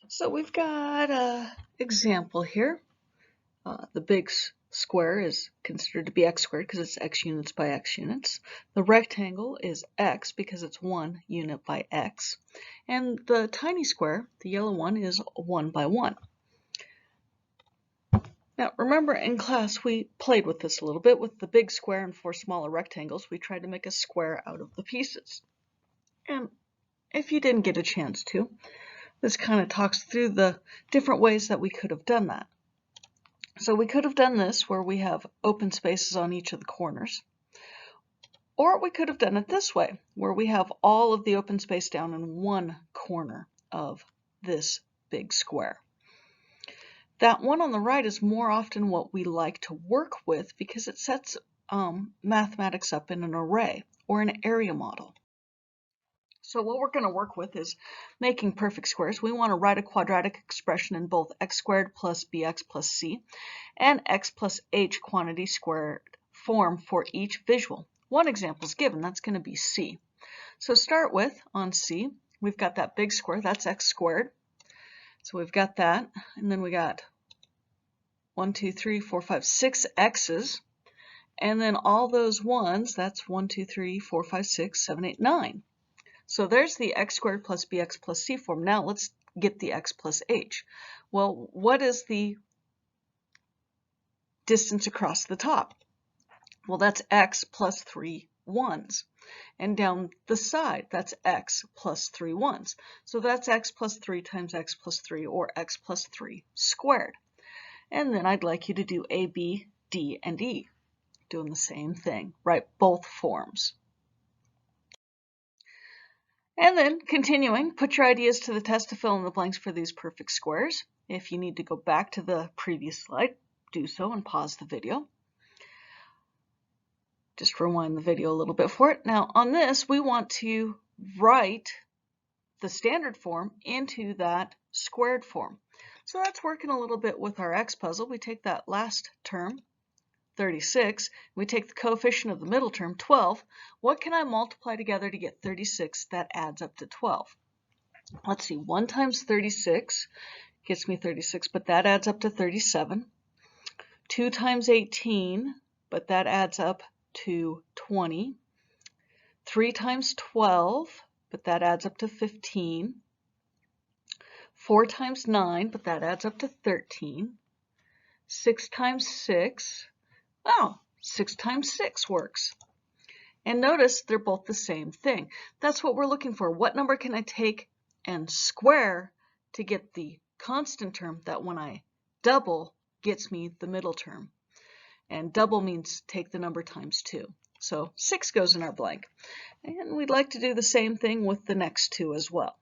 So we've got an example here. The big square is considered to be x squared because it's x units by x units. The rectangle is x because it's 1 unit by x. And the tiny square, the yellow one, is 1 by 1. Now remember in class we played with this a little bit. With the big square and 4 smaller rectangles, we tried to make a square out of the pieces. And if you didn't get a chance to, this kind of talks through the different ways that we could have done that. So we could have done this where we have open spaces on each of the corners. Or we could have done it this way, where we have all of the open space down in one corner of this big square. That one on the right is more often what we like to work with because it sets mathematics up in an array or an area model. So what we're going to work with is making perfect squares. We want to write a quadratic expression in both x squared plus bx plus c and x plus h quantity squared form for each visual. One example is given, that's going to be c. So start with, on c, we've got that big square, that's x squared. So we've got that, and then we got 1, 2, 3, 4, 5, 6 x's, and then all those ones, that's 1, 2, 3, 4, 5, 6, 7, 8, 9. So there's the x squared plus bx plus c form. Now let's get the x plus h. Well, what is the distance across the top? Well, that's x plus 3 ones. And down the side, that's x plus 3 ones. So that's x plus 3 times x plus 3, or x plus 3 squared. And then I'd like you to do a, b, d, and e. Doing the same thing. Write both forms. And then, continuing, put your ideas to the test to fill in the blanks for these perfect squares. If you need to go back to the previous slide, do so and pause the video. Just rewind the video a little bit for it. Now, on this, we want to write the standard form into that squared form. So that's working a little bit with our x puzzle. We take that last term, 36. We take the coefficient of the middle term, 12. What can I multiply together to get 36 that adds up to 12? Let's see, 1 times 36 gets me 36, but that adds up to 37. 2 times 18, but that adds up to 20. 3 times 12, but that adds up to 15. 4 times 9, but that adds up to 13. 6 times 6, oh, 6 times 6 works. And notice they're both the same thing. That's what we're looking for. What number can I take and square to get the constant term that when I double gets me the middle term? And double means take the number times 2. So 6 goes in our blank. And we'd like to do the same thing with the next two as well.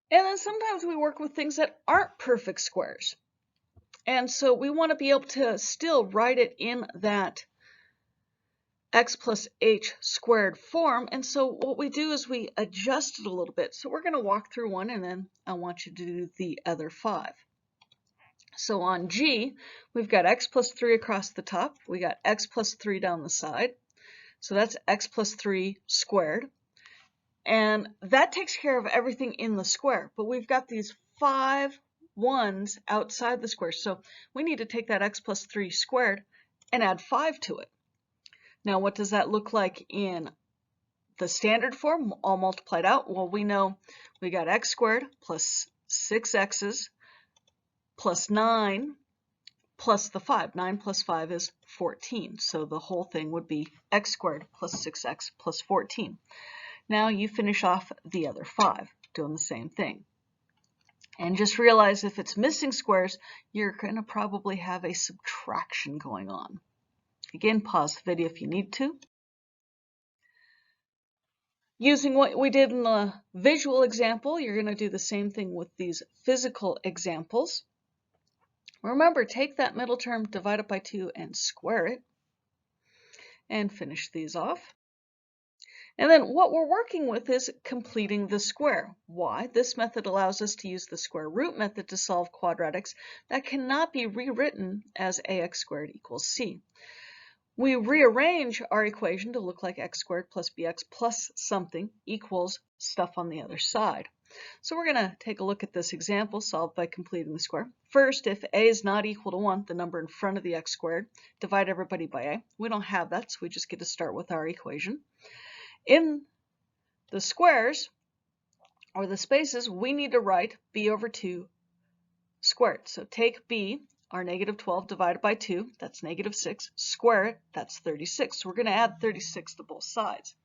And then sometimes we work with things that aren't perfect squares. And so we want to be able to still write it in that x plus h squared form. And so what we do is we adjust it a little bit. So we're going to walk through one, and then I want you to do the other 5. So on G, we've got x plus 3 across the top. We got x plus 3 down the side. So that's x plus 3 squared. And that takes care of everything in the square. But we've got these 5 ones outside the square. So we need to take that x plus 3 squared and add 5 to it. Now, what does that look like in the standard form, all multiplied out? Well, we know we got x squared plus 6x's plus 9 plus the 5. 9 plus 5 is 14. So the whole thing would be x squared plus 6x plus 14. Now you finish off the other 5, doing the same thing. And just realize if it's missing squares, you're going to probably have a subtraction going on. Again, pause the video if you need to. Using what we did in the visual example, you're going to do the same thing with these physical examples. Remember, take that middle term, divide it by 2, and square it. And finish these off. And then what we're working with is completing the square. Why? This method allows us to use the square root method to solve quadratics that cannot be rewritten as ax squared equals c. we rearrange our equation to look like x squared plus bx plus something equals stuff on the other side. So we're going to take a look at this example solved by completing the square. First, if a is not equal to 1, the number in front of the x squared, divide everybody by a. We don't have that, so we just get to start with our equation. In the squares, or the spaces, we need to write b over 2 squared. So take b, our negative 12 divided by 2, that's negative 6, square it, that's 36. So we're going to add 36 to both sides.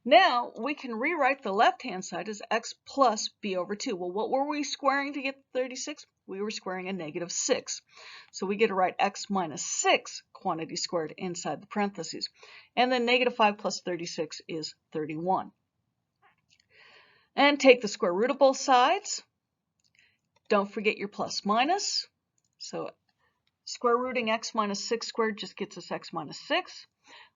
Now we can rewrite the left-hand side as x plus b over 2. Well, what were we squaring to get 36? We were squaring a negative 6. So we get to write x minus 6 quantity squared inside the parentheses. And then negative 5 plus 36 is 31. And take the square root of both sides. Don't forget your plus minus. So square rooting x minus 6 squared just gets us x minus 6.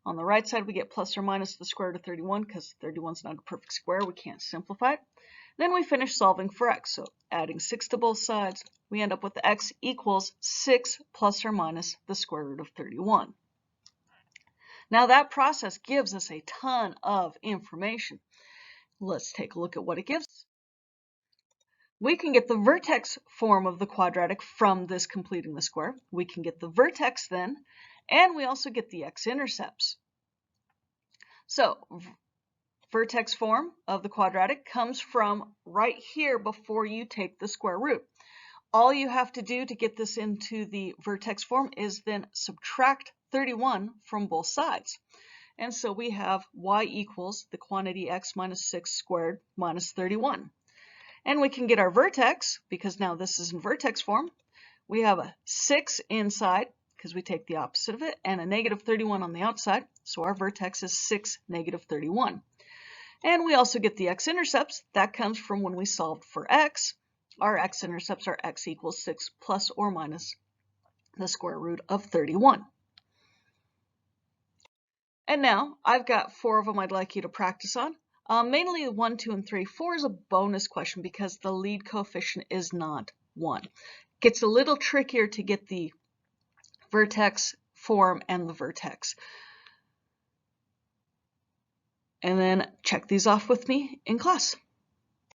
On the right side, we get plus or minus the square root of 31 because 31 is not a perfect square. We can't simplify it. Then we finish solving for x. So adding 6 to both sides, we end up with x equals 6 plus or minus the square root of 31. Now that process gives us a ton of information. Let's take a look at what it gives us. We can get the vertex form of the quadratic from this completing the square. We can get the vertex then, and we also get the x-intercepts. So vertex form of the quadratic comes from right here before you take the square root. All you have to do to get this into the vertex form is then subtract 31 from both sides. And so we have y equals the quantity x minus 6 squared minus 31. And we can get our vertex, because now this is in vertex form. We have a 6 inside, because we take the opposite of it, and a negative 31 on the outside. So our vertex is 6, negative 31. And we also get the x-intercepts. That comes from when we solved for x. Our x-intercepts are x equals 6 plus or minus the square root of 31. And now I've got 4 of them I'd like you to practice on. Mainly 1, 2, and 3. 4 is a bonus question because the lead coefficient is not 1. It gets a little trickier to get the vertex form and the vertex. And then check these off with me in class.